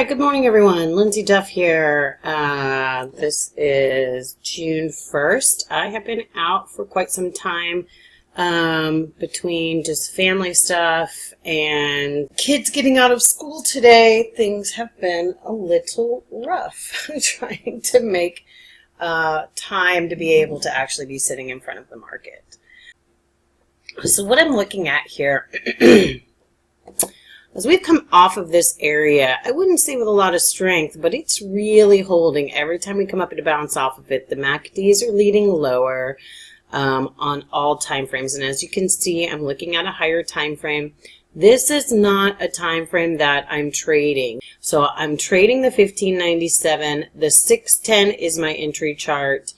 right, good morning, everyone. Lindsay Duff here. This is June 1st. I have been out for quite some time between just family stuff and kids getting out of school today. Things have been a little rough trying to make time to be able to actually be sitting in front of the market. So what I'm looking at here as we've come off of this area, I wouldn't say with a lot of strength, but it's really holding. Every time we come up to bounce off of it, the MACDs are leading lower on all time frames. And as you can see, I'm looking at a higher time frame. This is not a time frame that I'm trading. So I'm trading the 1597. The 610 is my entry chart,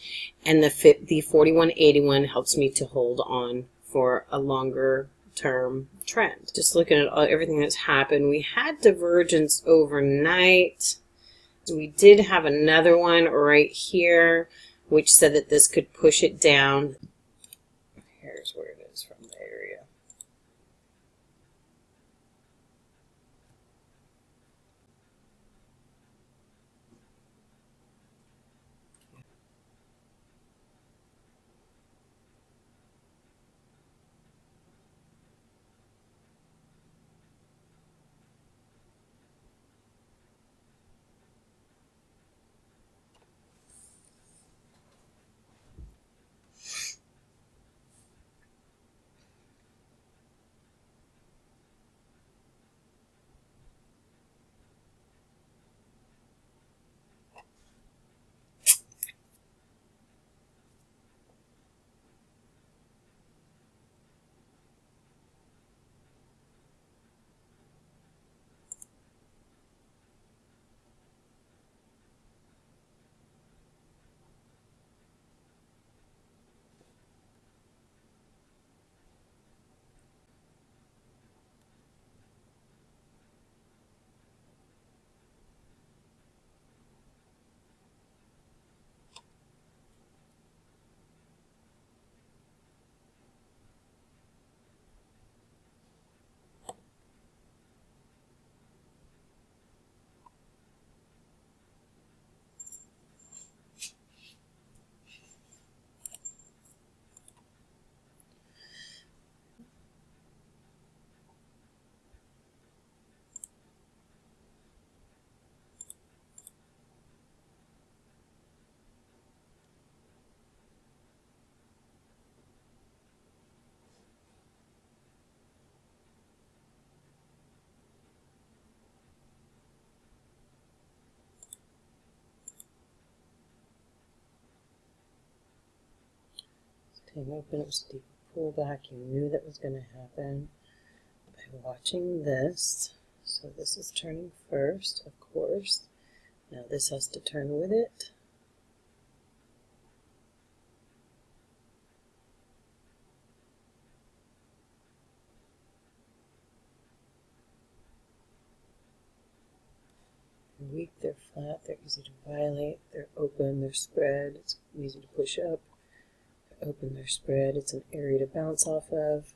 and the 4181 helps me to hold on for a longer term trend. Just looking at everything that's happened, we had divergence overnight. So we did have another one right here, which said that this could push it down. Here's where it is from the area. Staying open, it was a deep pullback. You knew that was going to happen by watching this. So this is turning first, of course. Now this has to turn with it. They're weak, they're flat, they're easy to violate, they're open, they're spread, it's easy to push up. They're open, they're spread, it's an area to bounce off of.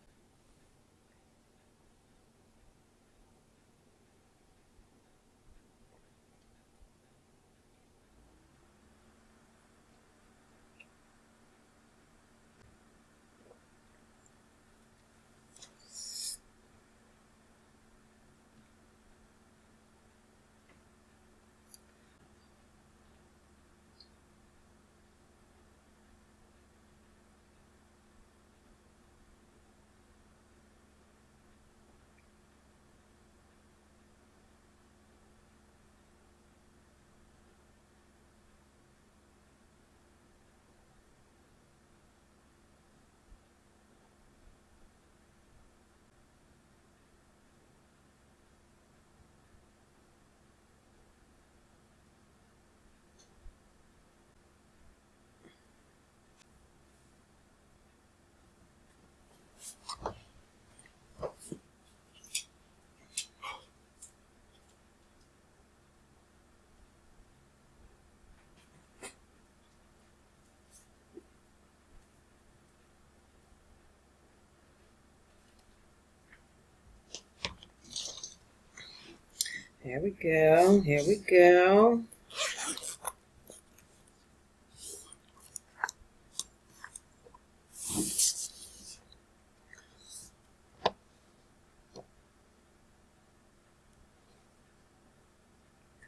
Here we go. Here we go.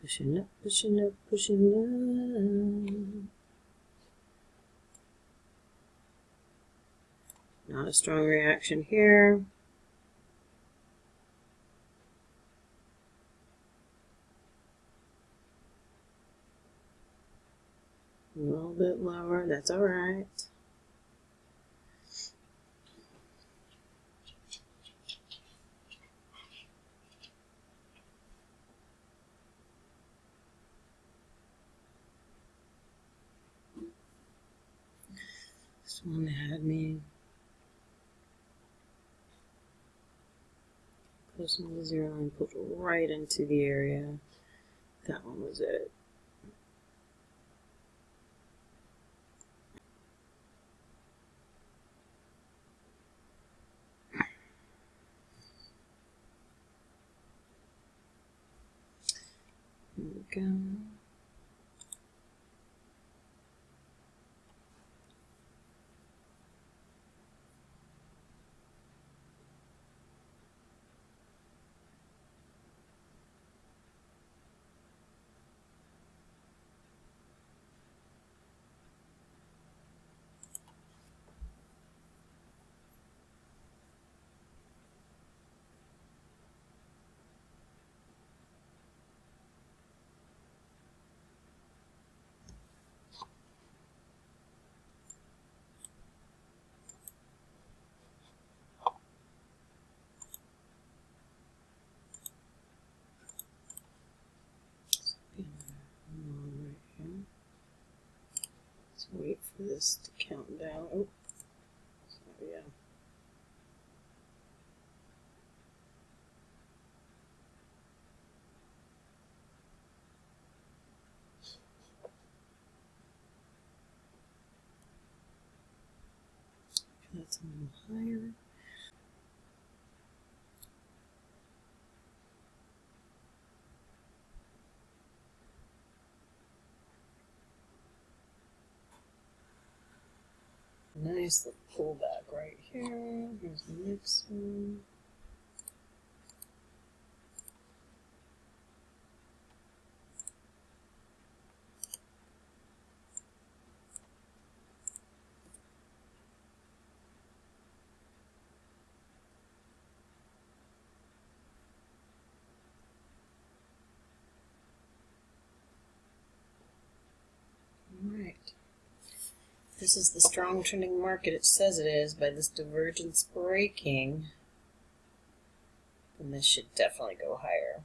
Pushing up, pushing up, pushing up. Not a strong reaction here. A little bit lower, that's all right. This one had me close to the 0 line, put right into the area. That one was it. Here we go. Let's wait for this to count down. Oh, so yeah. That's a little higher. Nice little pullback right here. Here's the next one. This is the strong trending market it says it is by this divergence breaking. And this should definitely go higher.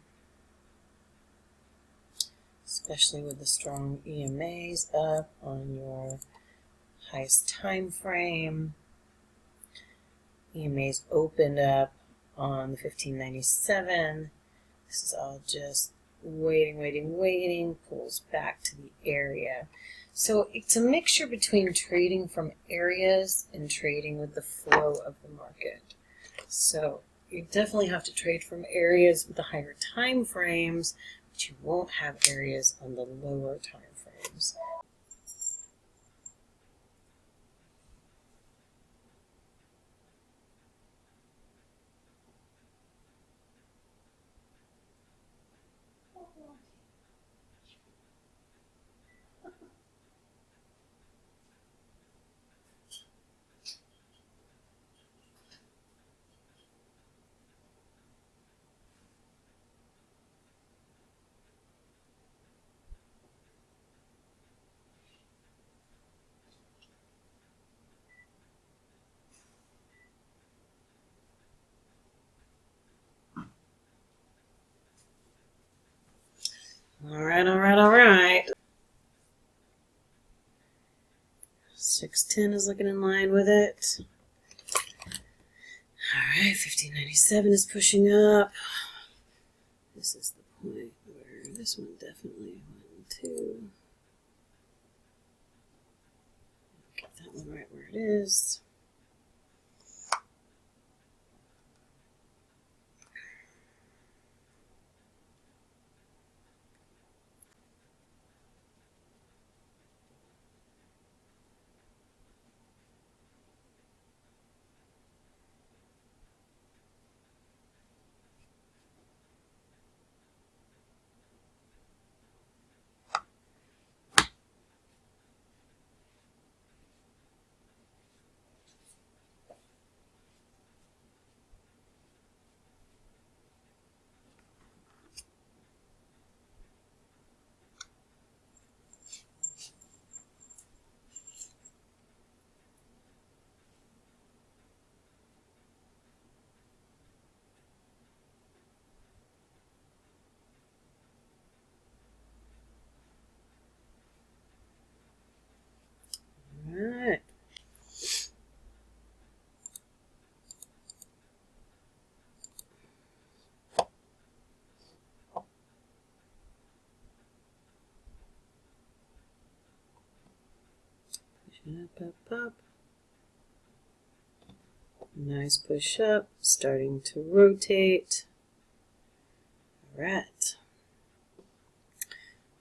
Especially with the strong EMAs up on your highest time frame. EMAs opened up on the 1597. This is all just waiting, pulls back to the area. So it's a mixture between trading from areas and trading with the flow of the market. So you definitely have to trade from areas with the higher time frames, but you won't have areas on the lower time frames. All right. 610 is looking in line with it. All right, 1597 is pushing up. This is the point where this one definitely went to. Get that one right where it is. Up, up, up. Nice push up, starting to rotate. All right.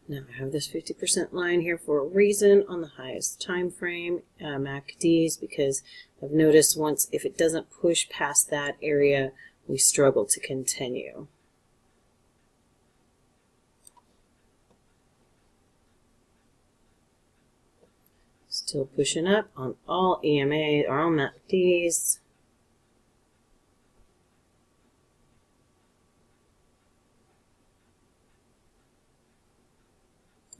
Now I have this 50% line here for a reason on the highest time frame, MACDs, because I've noticed once if it doesn't push past that area, we struggle to continue. Still pushing up on all EMA or all MACDs.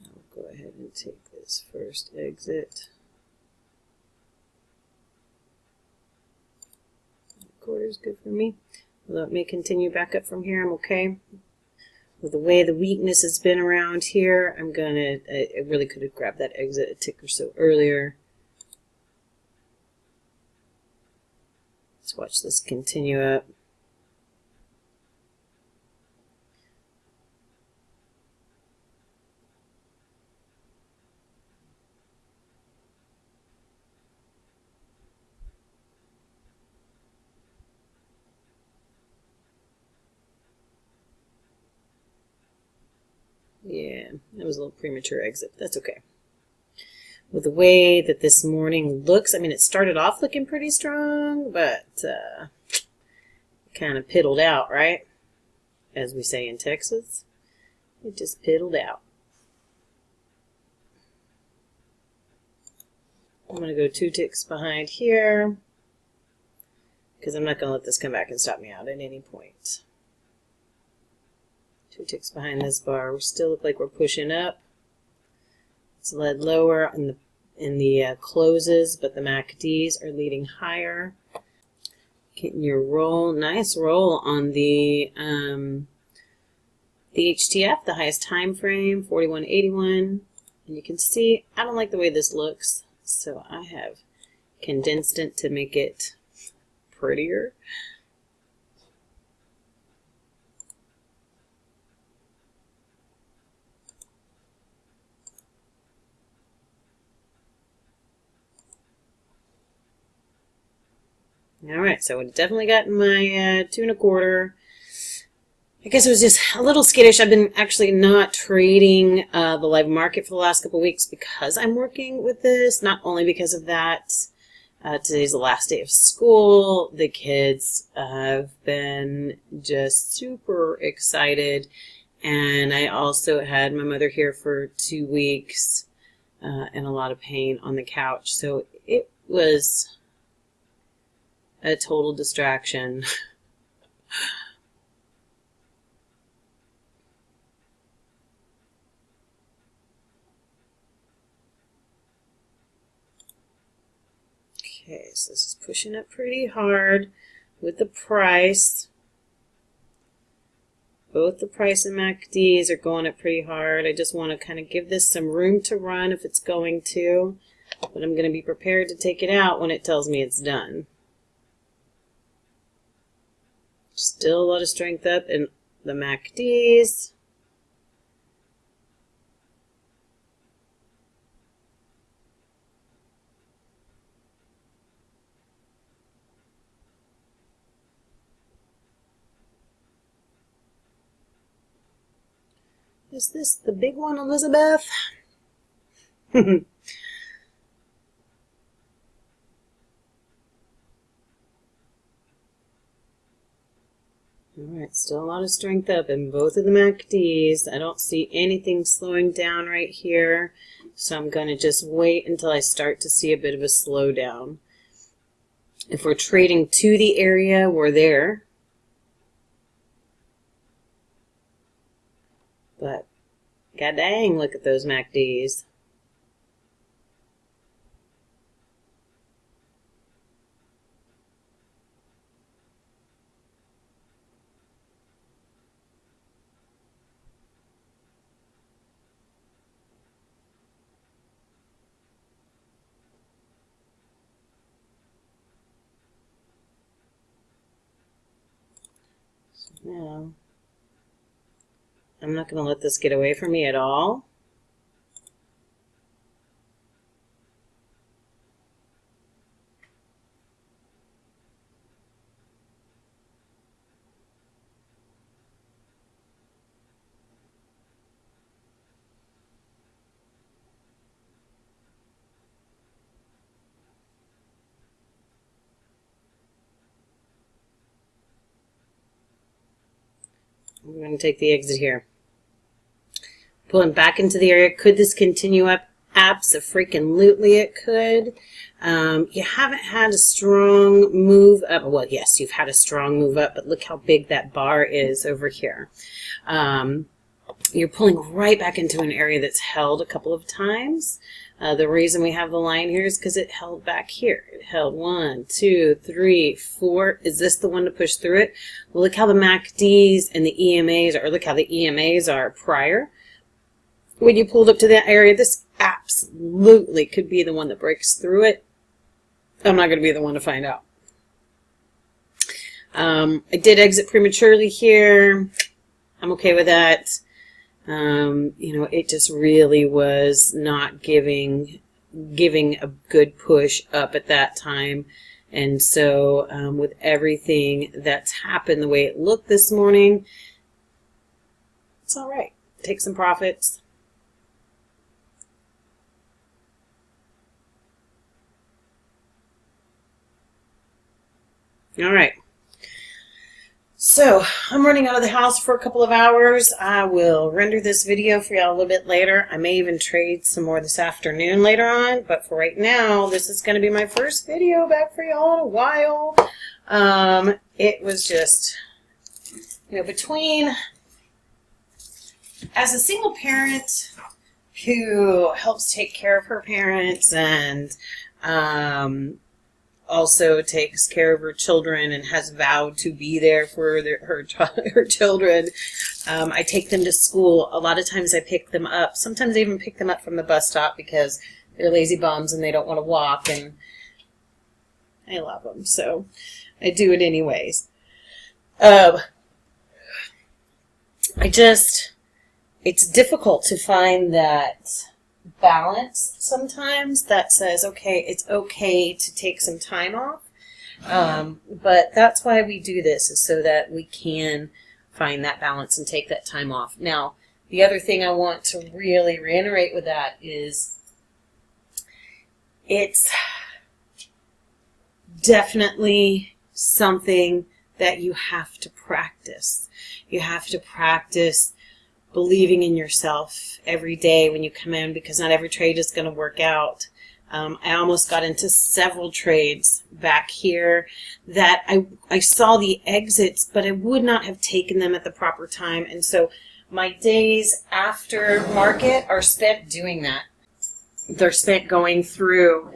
I'll go ahead and take this first exit. Quarter is good for me. Although it may continue back up from here, I'm okay. With the way the weakness has been around here, I really could have grabbed that exit a tick or so earlier. Let's watch this continue up. Yeah, that was a little premature exit, but that's okay. With the way that this morning looks, I mean, it started off looking pretty strong, but kind of piddled out, right? As we say in Texas, it just piddled out. I'm going to go 2 ticks behind here because I'm not going to let this come back and stop me out at any point. 2 ticks behind this bar. We still look like we're pushing up. It's led lower in the closes, but the MACDs are leading higher. Getting your roll, nice roll on the HTF, the highest time frame, 41.81. And you can see I don't like the way this looks, so I have condensed it to make it prettier. All right, so I've definitely gotten my 2 1/4. I guess it was just a little skittish. I've been actually not trading the live market for the last couple of weeks because I'm working with this, not only because of that. Today's the last day of school. The kids have been just super excited. And I also had my mother here for 2 weeks and a lot of pain on the couch. So it was a total distraction. Okay, so this is pushing up pretty hard with the price. Both the price and MACDs are going up pretty hard. I just want to kind of give this some room to run if it's going to, but I'm going to be prepared to take it out when it tells me it's done. Still a lot of strength up in the MACDs. Is this the big one, Elizabeth? Alright, still a lot of strength up in both of the MACDs. I don't see anything slowing down right here, so I'm going to just wait until I start to see a bit of a slowdown. If we're trading to the area, we're there. But, god dang, look at those MACDs. Now, I'm not going to let this get away from me at all. I'm going to take the exit here. Pulling back into the area. Could this continue up? Abso-freaking-lutely it could. You haven't had a strong move up. Well, yes, you've had a strong move up, but look how big that bar is over here. You're pulling right back into an area that's held a couple of times. The reason we have the line here is because it held back here. It held 1, 2, 3, 4. Is this the one to push through it? Well, look how the MACDs and the EMAs are. Look how the EMAs are prior. When you pulled up to that area, this absolutely could be the one that breaks through it. I'm not going to be the one to find out. I did exit prematurely here. I'm okay with that. You know, it just really was not giving a good push up at that time. And so with everything that's happened the way it looked this morning, it's all right. Take some profits. All right. So I'm running out of the house for a couple of hours. I will render this video for y'all a little bit later. I may even trade some more this afternoon later on, but for right now, this is going to be my first video back for y'all in a while. It was just, you know, between, as a single parent who helps take care of her parents and also takes care of her children and has vowed to be there for her children. I take them to school. A lot of times I pick them up. Sometimes I even pick them up from the bus stop because they're lazy bums and they don't want to walk, and I love them, so I do it anyways. It's difficult to find that balance sometimes that says, okay, it's okay to take some time off. But that's why we do this, is so that we can find that balance and take that time off. Now, the other thing I want to really reiterate with that is it's definitely something that you have to practice. You have to practice believing in yourself every day when you come in, because not every trade is going to work out. I almost got into several trades back here that I saw the exits, but I would not have taken them at the proper time. And so my days after market are spent doing that. They're spent going through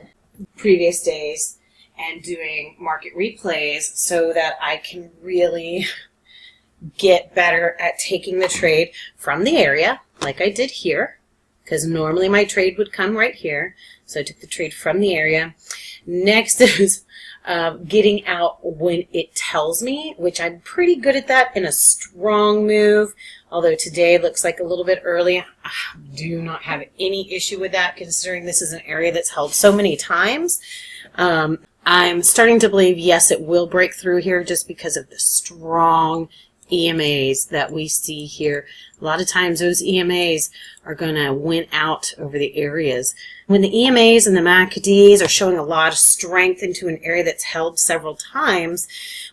previous days and doing market replays so that I can really get better at taking the trade from the area, like I did here, because normally my trade would come right here. So I took the trade from the area. Next is getting out when it tells me, which I'm pretty good at that in a strong move, although today looks like a little bit early. I do not have any issue with that, considering this is an area that's held so many times. I'm starting to believe, yes, it will break through here just because of the strong EMAs that we see here. A lot of times those EMAs are going to win out over the areas. When the EMAs and the MACDs are showing a lot of strength into an area that's held several times,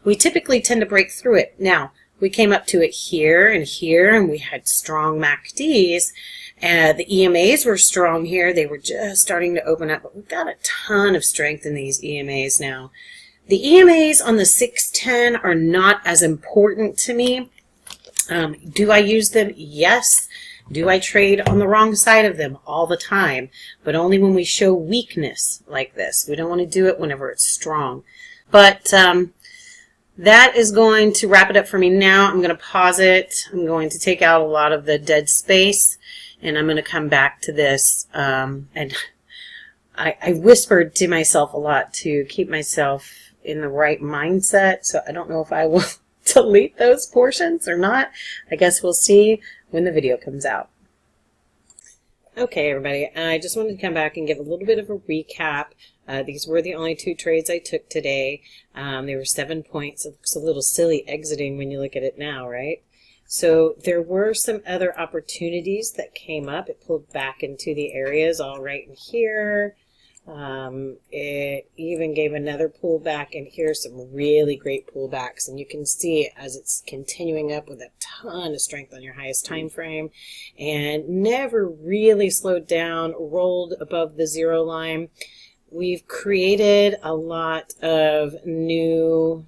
we typically tend to break through it. Now, we came up to it here, and we had strong MACDs. The EMAs were strong here. They were just starting to open up, but we've got a ton of strength in these EMAs now. The EMAs on the 610 are not as important to me. Do I use them? Yes. Do I trade on the wrong side of them? All the time, but only when we show weakness like this. We don't want to do it whenever it's strong. But that is going to wrap it up for me now. I'm going to pause it. I'm going to take out a lot of the dead space, and I'm going to come back to this. And I whispered to myself a lot to keep myself in the right mindset, so I don't know if I will delete those portions or not. I guess we'll see when the video comes out. Okay, everybody, I just wanted to come back and give a little bit of a recap. These were the only 2 trades I took today. They were 7 points. It looks a little silly exiting when you look at it now, right? So there were some other opportunities that came up. It pulled back into the areas all right in here. It even gave another pullback, and here's some really great pullbacks, and you can see as it's continuing up with a ton of strength on your highest time frame, and never really slowed down, rolled above the zero line. We've created a lot of new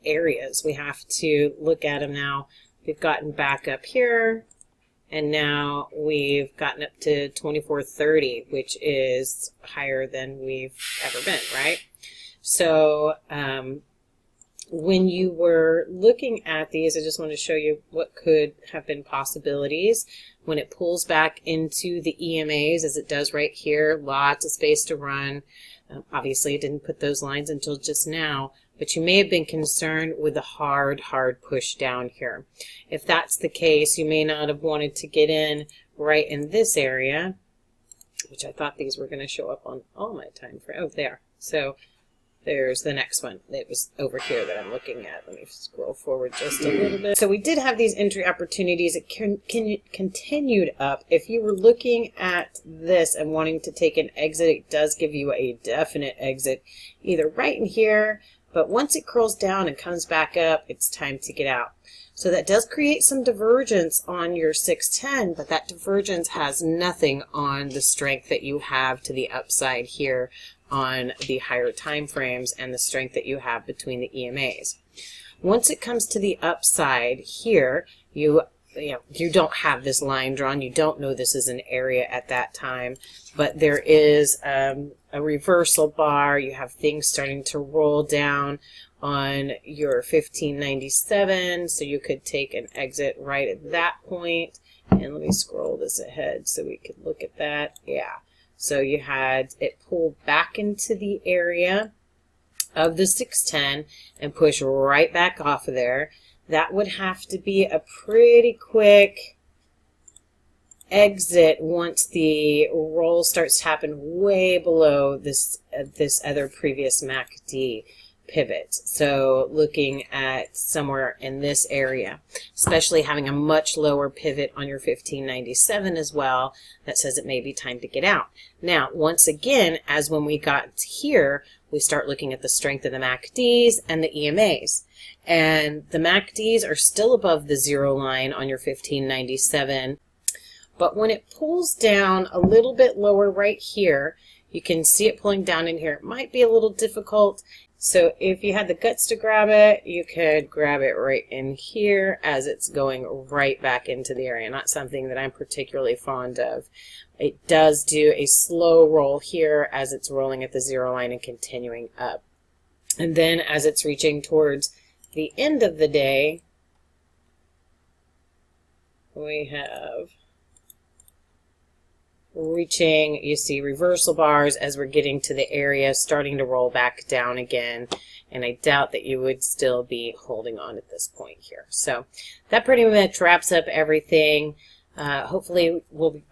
areas. We have to look at them now. We've gotten back up here, and now we've gotten up to 2430, which is higher than we've ever been, right? So when you were looking at these, I just want to show you what could have been possibilities. When it pulls back into the EMAs, as it does right here, lots of space to run. Obviously, it didn't put those lines until just now, but you may have been concerned with the hard push down here. If that's the case, you may not have wanted to get in right in this area, which I thought these were going to show up on all my time frame. Oh, there. So there's the next one. It was over here that I'm looking at. Let me scroll forward just a little bit. So we did have these entry opportunities. It continued up. If you were looking at this and wanting to take an exit, it does give you a definite exit, either right in here, but once it curls down and comes back up, it's time to get out. So that does create some divergence on your 610, but that divergence has nothing on the strength that you have to the upside here on the higher time frames and the strength that you have between the EMAs. Once it comes to the upside here, you don't have this line drawn. You don't know this is an area at that time, but there is a reversal bar. You have things starting to roll down on your 1597, so you could take an exit right at that point. And let me scroll this ahead so we could look at that. Yeah. So you had it pull back into the area of the 610 and push right back off of there. That would have to be a pretty quick exit once the roll starts to happen way below this other previous MACD pivot. So looking at somewhere in this area, especially having a much lower pivot on your 1597 as well, that says it may be time to get out. Now, once again, as when we got here, we start looking at the strength of the MACDs and the EMAs. And the MACDs are still above the zero line on your 1597. But when it pulls down a little bit lower right here, you can see it pulling down in here. It might be a little difficult. So if you had the guts to grab it, you could grab it right in here as it's going right back into the area. Not something that I'm particularly fond of. It does do a slow roll here as it's rolling at the zero line and continuing up. And then as it's reaching towards the end of the day, we have reaching, you see reversal bars as we're getting to the area, starting to roll back down again, and I doubt that you would still be holding on at this point here. So that pretty much wraps up everything. Hopefully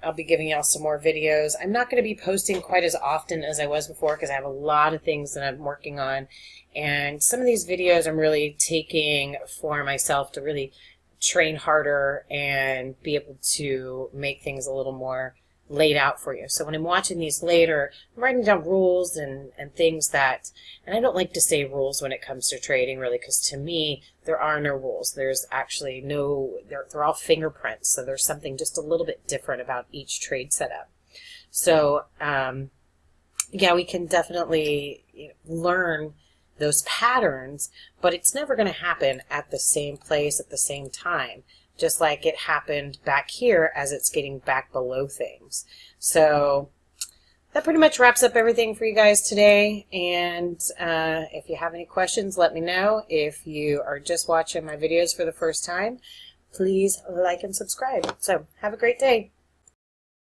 I'll be giving y'all some more videos. I'm not going to be posting quite as often as I was before because I have a lot of things that I'm working on, and some of these videos I'm really taking for myself to really train harder and be able to make things a little more laid out for you. So when I'm watching these later, I'm writing down rules and things that, and I don't like to say rules when it comes to trading really, because to me there are no rules. There's actually no, they're all fingerprints, so there's something just a little bit different about each trade setup. So yeah, we can definitely learn those patterns, but it's never going to happen at the same place at the same time, just like it happened back here as it's getting back below things. So that pretty much wraps up everything for you guys today. And if you have any questions, let me know. If you are just watching my videos for the first time, please like and subscribe. So have a great day.